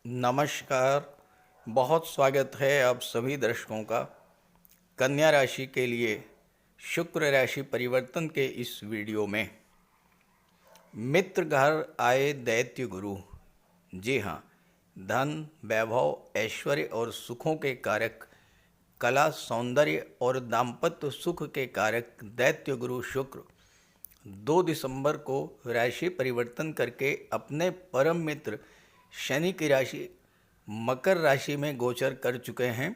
नमस्कार। बहुत स्वागत है आप सभी दर्शकों का कन्या राशि के लिए शुक्र राशि परिवर्तन के इस वीडियो में। मित्र घर आए दैत्य गुरु। जी हाँ, धन, वैभव, ऐश्वर्य और सुखों के कारक, कला, सौंदर्य और दाम्पत्य सुख के कारक दैत्य गुरु शुक्र 2 दिसंबर को राशि परिवर्तन करके अपने परम मित्र शनि की राशि मकर राशि में गोचर कर चुके हैं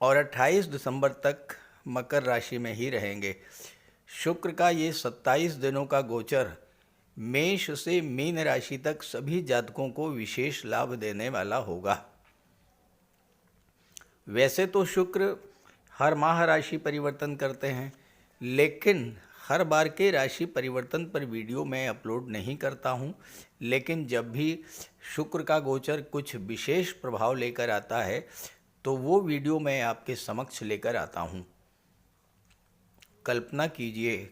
और 28 दिसंबर तक मकर राशि में ही रहेंगे। शुक्र का ये 27 दिनों का गोचर मेष से मीन राशि तक सभी जातकों को विशेष लाभ देने वाला होगा। वैसे तो शुक्र हर माह राशि परिवर्तन करते हैं, लेकिन हर बार के राशि परिवर्तन पर वीडियो मैं अपलोड नहीं करता हूं। लेकिन जब भी शुक्र का गोचर कुछ विशेष प्रभाव लेकर आता है तो वो वीडियो मैं आपके समक्ष लेकर आता हूं। कल्पना कीजिए,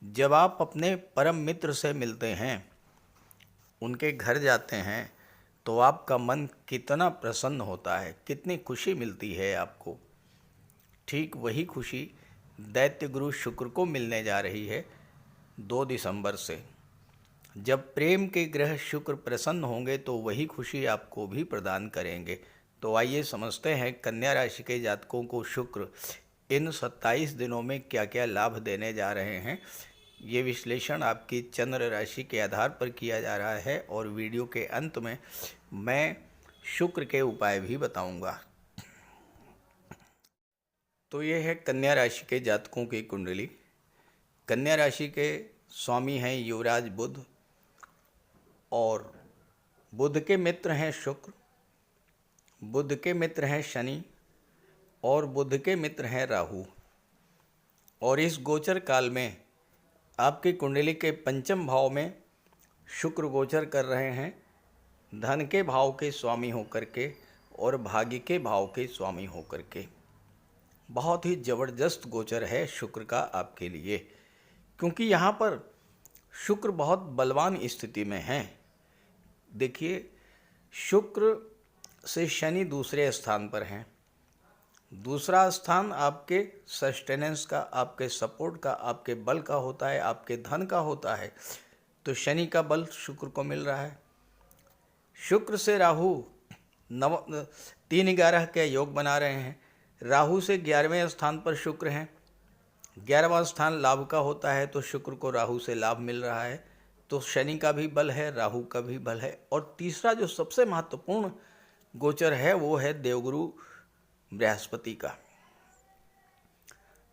जब आप अपने परम मित्र से मिलते हैं, उनके घर जाते हैं, तो आपका मन कितना प्रसन्न होता है, कितनी खुशी मिलती है आपको। ठीक वही खुशी दैत्य गुरु शुक्र को मिलने जा रही है 2 दिसंबर से। जब प्रेम के ग्रह शुक्र प्रसन्न होंगे तो वही खुशी आपको भी प्रदान करेंगे। तो आइए समझते हैं कन्या राशि के जातकों को शुक्र इन 27 दिनों में क्या क्या लाभ देने जा रहे हैं। ये विश्लेषण आपकी चंद्र राशि के आधार पर किया जा रहा है और वीडियो के अंत में मैं शुक्र के उपाय भी बताऊंगा। तो ये है कन्या राशि के जातकों की कुंडली। कन्या राशि के स्वामी हैं युवराज बुध और बुध के मित्र हैं शुक्र, बुध के मित्र हैं शनि और बुध के मित्र हैं राहु। और इस गोचर काल में आपकी कुंडली के पंचम भाव में शुक्र गोचर कर रहे हैं, धन के भाव के स्वामी होकर के और भाग्य के भाव के स्वामी होकर के। बहुत ही ज़बरदस्त गोचर है शुक्र का आपके लिए, क्योंकि यहाँ पर शुक्र बहुत बलवान स्थिति में है। देखिए, शुक्र से शनि दूसरे स्थान पर हैं। दूसरा स्थान आपके सस्टेनेंस का, आपके सपोर्ट का, आपके बल का होता है, आपके धन का होता है। तो शनि का बल शुक्र को मिल रहा है। शुक्र से राहु 3-11 के योग बना रहे हैं। राहु से 11वें स्थान पर शुक्र हैं। 11वां स्थान लाभ का होता है, तो शुक्र को राहु से लाभ मिल रहा है। तो शनि का भी बल है, राहु का भी बल है। और तीसरा जो सबसे महत्वपूर्ण गोचर है वो है देवगुरु बृहस्पति का।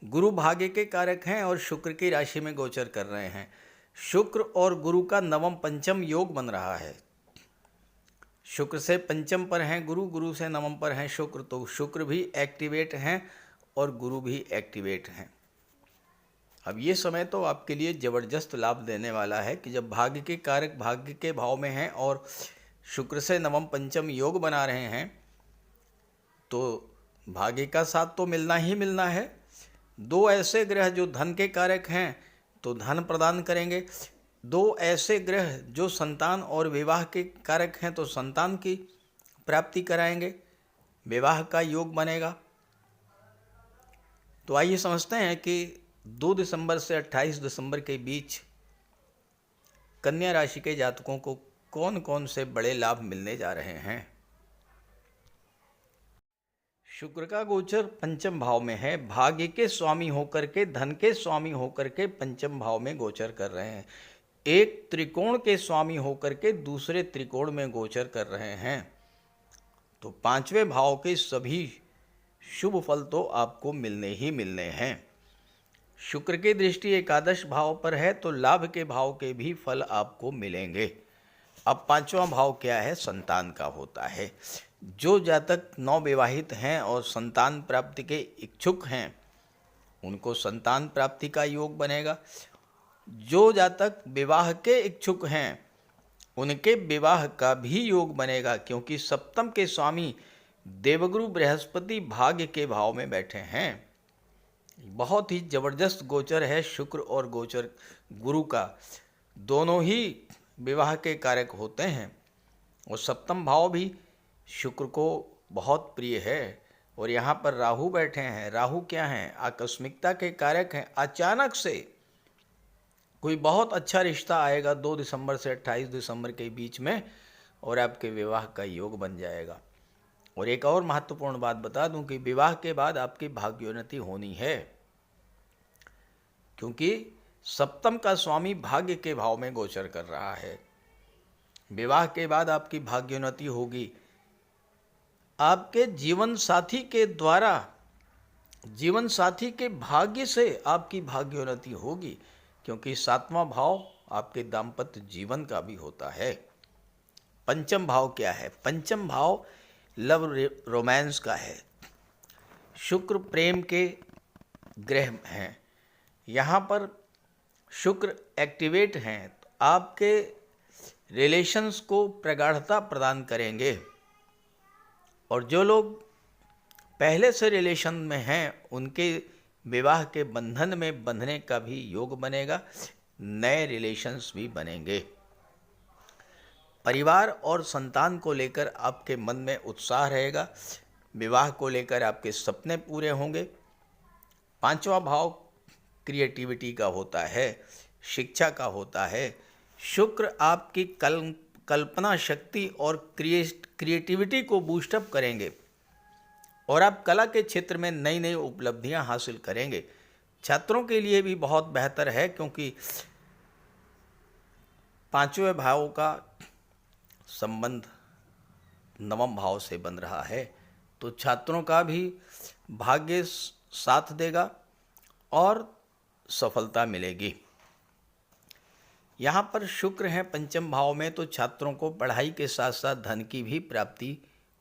गुरु भाग्य के कारक हैं और शुक्र की राशि में गोचर कर रहे हैं। शुक्र और गुरु का नवम पंचम योग बन रहा है। शुक्र से पंचम पर हैं गुरु, गुरु से नवम पर हैं शुक्र। तो शुक्र भी एक्टिवेट हैं और गुरु भी एक्टिवेट हैं। अब ये समय तो आपके लिए ज़बरदस्त लाभ देने वाला है कि जब भाग्य के कारक भाग्य के भाव में हैं और शुक्र से नवम पंचम योग बना रहे हैं, तो भाग्य का साथ तो मिलना ही मिलना है। 2 ऐसे ग्रह जो धन के कारक हैं तो धन प्रदान करेंगे। 2 ऐसे ग्रह जो संतान और विवाह के कारक हैं तो संतान की प्राप्ति कराएंगे, विवाह का योग बनेगा। तो आइए समझते हैं कि 2 दिसंबर से 28 दिसंबर के बीच कन्या राशि के जातकों को कौन कौन से बड़े लाभ मिलने जा रहे हैं। शुक्र का गोचर पंचम भाव में है। भाग्य के स्वामी होकर के, धन के स्वामी होकर के पंचम भाव में गोचर कर रहे हैं। एक त्रिकोण के स्वामी होकर के दूसरे त्रिकोण में गोचर कर रहे हैं। तो 5वें भाव के सभी शुभ फल तो आपको मिलने ही मिलने हैं। शुक्र की दृष्टि एकादश भाव पर है तो लाभ के भाव के भी फल आपको मिलेंगे। अब 5वां भाव क्या है? संतान का होता है। जो जातक नवविवाहित हैं और संतान प्राप्ति के इच्छुक हैं उनको संतान प्राप्ति का योग बनेगा। जो जातक विवाह के इच्छुक हैं उनके विवाह का भी योग बनेगा, क्योंकि सप्तम के स्वामी देवगुरु बृहस्पति भाग्य के भाव में बैठे हैं। बहुत ही जबरदस्त गोचर है शुक्र और गोचर गुरु का। दोनों ही विवाह के कारक होते हैं और सप्तम भाव भी शुक्र को बहुत प्रिय है। और यहाँ पर राहु बैठे हैं। राहु क्या हैं? आकस्मिकता के कारक हैं। अचानक से कोई बहुत अच्छा रिश्ता आएगा 2 दिसंबर से 28 दिसंबर के बीच में, और आपके विवाह का योग बन जाएगा। और एक और महत्वपूर्ण बात बता दूं कि विवाह के बाद आपकी भाग्योन्नति होनी है, क्योंकि सप्तम का स्वामी भाग्य के भाव में गोचर कर रहा है। विवाह के बाद आपकी भाग्योन्नति होगी। आपके जीवन साथी के द्वारा, जीवन साथी के भाग्य से आपकी भाग्योन्नति होगी, क्योंकि 7वां भाव आपके दाम्पत्य जीवन का भी होता है। पंचम भाव क्या है? पंचम भाव लव रोमांस का है। शुक्र प्रेम के ग्रह हैं। यहाँ पर शुक्र एक्टिवेट हैं, तो आपके रिलेशंस को प्रगाढ़ता प्रदान करेंगे। और जो लोग पहले से रिलेशन में हैं, उनके विवाह के बंधन में बंधने का भी योग बनेगा। नए रिलेशंस भी बनेंगे। परिवार और संतान को लेकर आपके मन में उत्साह रहेगा। विवाह को लेकर आपके सपने पूरे होंगे। 5वां भाव क्रिएटिविटी का होता है, शिक्षा का होता है। शुक्र आपकी कल्पना शक्ति और क्रिएटिविटी को बूस्टअप करेंगे, और आप कला के क्षेत्र में नई नई उपलब्धियां हासिल करेंगे। छात्रों के लिए भी बहुत बेहतर है, क्योंकि 5वें भाव का संबंध 9वें भाव से बन रहा है, तो छात्रों का भी भाग्य साथ देगा और सफलता मिलेगी। यहाँ पर शुक्र हैं 5म भाव में, तो छात्रों को पढ़ाई के साथ साथ धन की भी प्राप्ति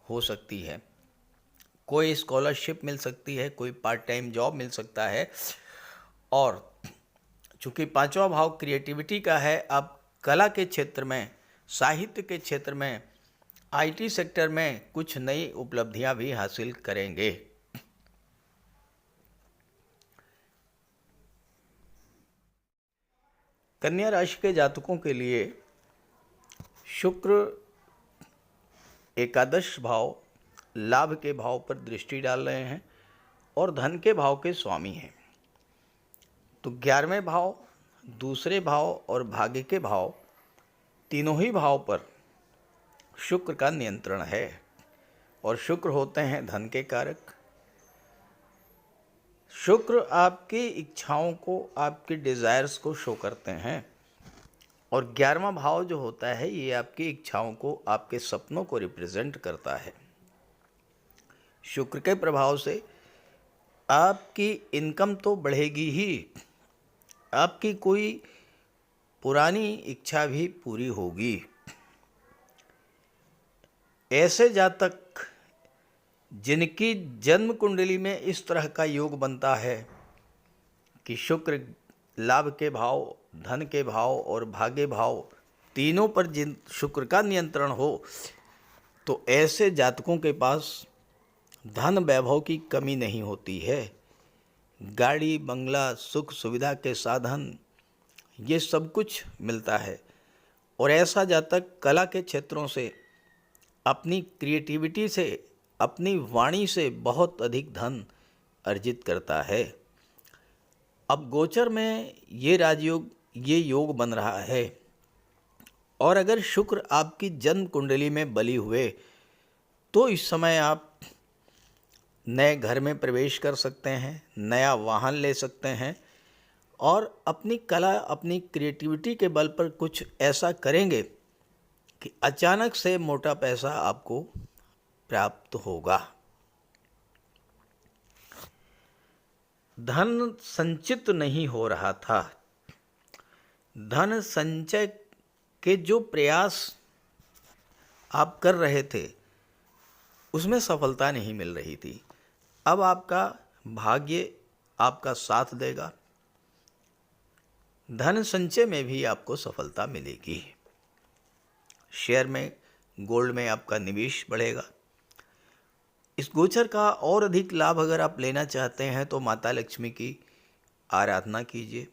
हो सकती है। कोई स्कॉलरशिप मिल सकती है, कोई पार्ट टाइम जॉब मिल सकता है। और चूँकि 5वां भाव क्रिएटिविटी का है, आप कला के क्षेत्र में, साहित्य के क्षेत्र में, आईटी सेक्टर में कुछ नई उपलब्धियां भी हासिल करेंगे। कन्या राशि के जातकों के लिए शुक्र एकादश भाव लाभ के भाव पर दृष्टि डाल रहे हैं और धन के भाव के स्वामी हैं। तो 11वें भाव, दूसरे भाव और भाग्य के भाव, तीनों ही भाव पर शुक्र का नियंत्रण है। और शुक्र होते हैं धन के कारक। शुक्र आपकी इच्छाओं को, आपके डिज़ायर्स को शो करते हैं। और 11वां भाव जो होता है, ये आपकी इच्छाओं को, आपके सपनों को रिप्रेजेंट करता है। शुक्र के प्रभाव से आपकी इनकम तो बढ़ेगी ही, आपकी कोई पुरानी इच्छा भी पूरी होगी। ऐसे जातक जिनकी जन्म कुंडली में इस तरह का योग बनता है कि शुक्र लाभ के भाव, धन के भाव और भाग्य भाव तीनों पर जिन शुक्र का नियंत्रण हो, तो ऐसे जातकों के पास धन वैभव की कमी नहीं होती है। गाड़ी बंगला, सुख सुविधा के साधन, ये सब कुछ मिलता है। और ऐसा जातक कला के क्षेत्रों से, अपनी क्रिएटिविटी से, अपनी वाणी से बहुत अधिक धन अर्जित करता है। अब गोचर में ये राजयोग, ये योग बन रहा है। और अगर शुक्र आपकी जन्म कुंडली में बली हुए, तो इस समय आप नए घर में प्रवेश कर सकते हैं, नया वाहन ले सकते हैं, और अपनी कला, अपनी क्रिएटिविटी के बल पर कुछ ऐसा करेंगे कि अचानक से मोटा पैसा आपको प्राप्त होगा। धन संचित नहीं हो रहा था। धन संचय के जो प्रयास आप कर रहे थे, उसमें सफलता नहीं मिल रही थी। अब आपका भाग्य आपका साथ देगा। धन संचय में भी आपको सफलता मिलेगी। शेयर में, गोल्ड में आपका निवेश बढ़ेगा। इस गोचर का और अधिक लाभ अगर आप लेना चाहते हैं, तो माता लक्ष्मी की आराधना कीजिए,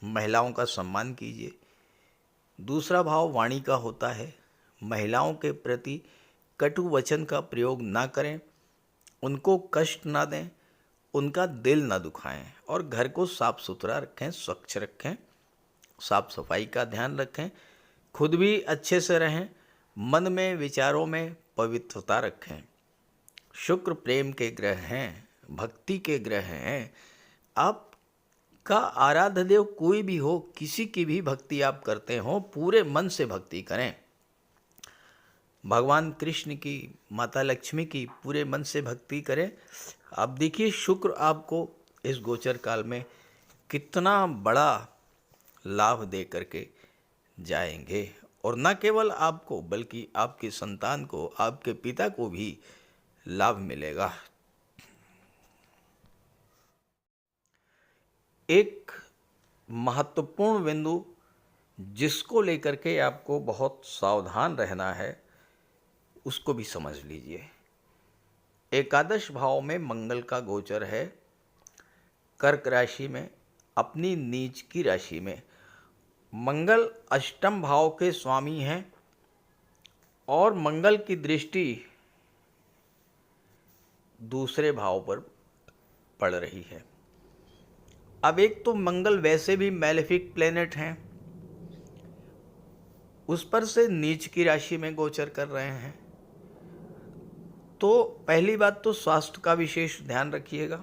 महिलाओं का सम्मान कीजिए। दूसरा भाव वाणी का होता है, महिलाओं के प्रति कटु वचन का प्रयोग ना करें, उनको कष्ट ना दें, उनका दिल ना दुखाएं और घर को साफ सुथरा रखें, स्वच्छ रखें, साफ सफाई का ध्यान रखें, खुद भी अच्छे से रहें, मन में विचारों में पवित्रता रखें। शुक्र प्रेम के ग्रह हैं, भक्ति के ग्रह हैं। आपका आराध्य देव कोई भी हो, किसी की भी भक्ति आप करते हो, पूरे मन से भक्ति करें। भगवान कृष्ण की, माता लक्ष्मी की पूरे मन से भक्ति करें। आप देखिए शुक्र आपको इस गोचर काल में कितना बड़ा लाभ दे करके जाएंगे, और न केवल आपको बल्कि आपकी संतान को, आपके पिता को भी लाभ मिलेगा। एक महत्वपूर्ण बिंदु जिसको लेकर के आपको बहुत सावधान रहना है, उसको भी समझ लीजिए। एकादश भाव में मंगल का गोचर है, कर्क राशि में, अपनी नीच की राशि में। मंगल अष्टम भाव के स्वामी हैं और मंगल की दृष्टि दूसरे भाव पर पड़ रही है। अब एक तो मंगल वैसे भी मैलेफिक प्लेनेट हैं, उस पर से नीच की राशि में गोचर कर रहे हैं। तो पहली बात तो स्वास्थ्य का विशेष ध्यान रखिएगा।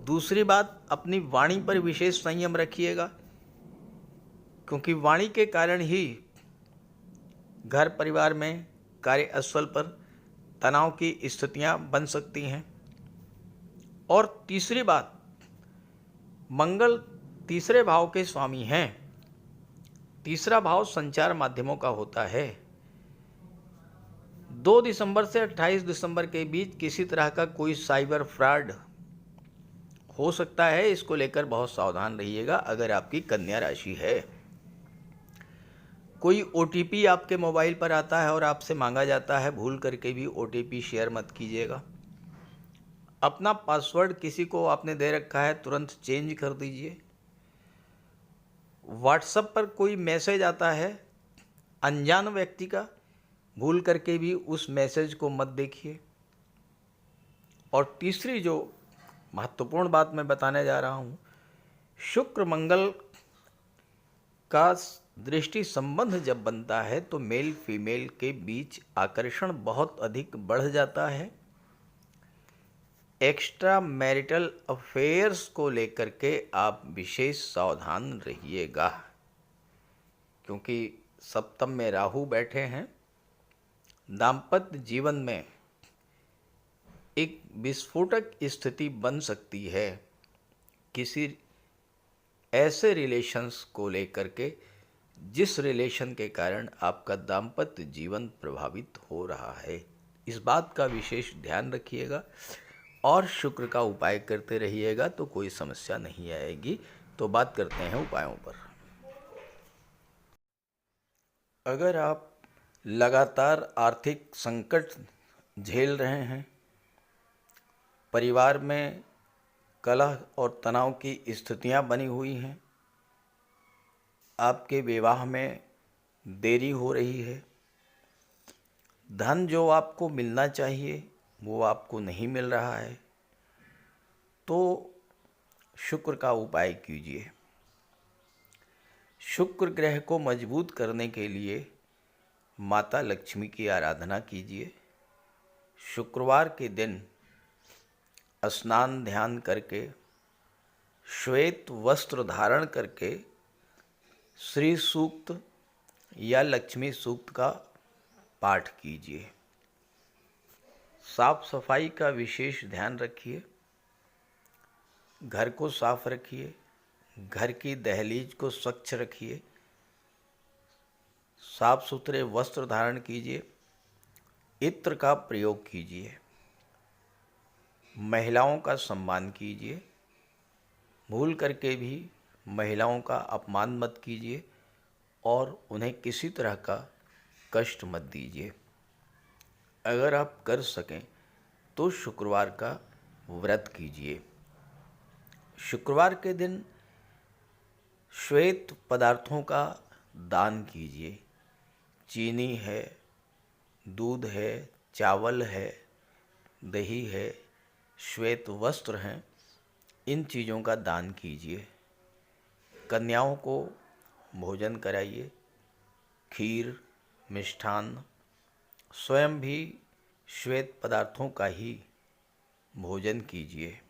दूसरी बात, अपनी वाणी पर विशेष संयम रखिएगा, क्योंकि वाणी के कारण ही घर परिवार में, कार्यस्थल पर तनाव की स्थितियां बन सकती हैं। और तीसरी बात, मंगल तीसरे भाव के स्वामी हैं। तीसरा भाव संचार माध्यमों का होता है। 2 दिसंबर से 28 दिसंबर के बीच किसी तरह का कोई साइबर फ्रॉड हो सकता है, इसको लेकर बहुत सावधान रहिएगा। अगर आपकी कन्या राशि है, कोई OTP आपके मोबाइल पर आता है और आपसे मांगा जाता है, भूल करके भी OTP शेयर मत कीजिएगा। अपना पासवर्ड किसी को आपने दे रखा है, तुरंत चेंज कर दीजिए। व्हाट्सएप पर कोई मैसेज आता है अनजान व्यक्ति का, भूल करके भी उस मैसेज को मत देखिए। और तीसरी जो महत्वपूर्ण बात मैं बताने जा रहा हूँ, शुक्र मंगल का दृष्टि संबंध जब बनता है तो मेल फीमेल के बीच आकर्षण बहुत अधिक बढ़ जाता है। एक्स्ट्रा मैरिटल अफेयर्स को लेकर के आप विशेष सावधान रहिएगा, क्योंकि सप्तम में राहु बैठे हैं। दाम्पत्य जीवन में एक विस्फोटक स्थिति बन सकती है, किसी ऐसे रिलेशंस को लेकर के जिस रिलेशन के कारण आपका दाम्पत्य जीवन प्रभावित हो रहा है। इस बात का विशेष ध्यान रखिएगा और शुक्र का उपाय करते रहिएगा, तो कोई समस्या नहीं आएगी। तो बात करते हैं उपायों पर। अगर आप लगातार आर्थिक संकट झेल रहे हैं, परिवार में कलह और तनाव की स्थितियां बनी हुई हैं, आपके विवाह में देरी हो रही है, धन जो आपको मिलना चाहिए वो आपको नहीं मिल रहा है, तो शुक्र का उपाय कीजिए। शुक्र ग्रह को मजबूत करने के लिए माता लक्ष्मी की आराधना कीजिए। शुक्रवार के दिन स्नान ध्यान करके, श्वेत वस्त्र धारण करके श्री सूक्त या लक्ष्मी सूक्त का पाठ कीजिए। साफ सफाई का विशेष ध्यान रखिए, घर को साफ रखिए, घर की दहलीज को स्वच्छ रखिए, साफ सुथरे वस्त्र धारण कीजिए, इत्र का प्रयोग कीजिए, महिलाओं का सम्मान कीजिए, भूल करके भी महिलाओं का अपमान मत कीजिए और उन्हें किसी तरह का कष्ट मत दीजिए। अगर आप कर सकें तो शुक्रवार का व्रत कीजिए। शुक्रवार के दिन श्वेत पदार्थों का दान कीजिए, चीनी है, दूध है, चावल है, दही है, श्वेत वस्त्र हैं, इन चीज़ों का दान कीजिए। कन्याओं को भोजन कराइए, खीर, मिष्ठान्न, स्वयं भी श्वेत पदार्थों का ही भोजन कीजिए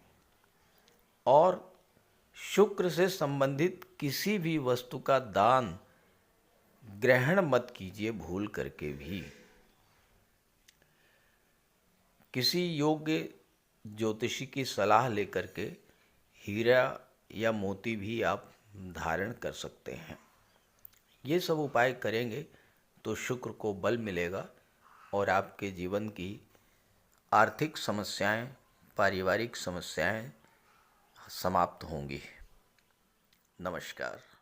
और शुक्र से संबंधित किसी भी वस्तु का दान ग्रहण मत कीजिए भूल करके भी। किसी योग्य ज्योतिषी की सलाह लेकर के हीरा या मोती भी आप धारण कर सकते हैं। ये सब उपाय करेंगे तो शुक्र को बल मिलेगा और आपके जीवन की आर्थिक समस्याएं, पारिवारिक समस्याएं समाप्त होंगी। नमस्कार।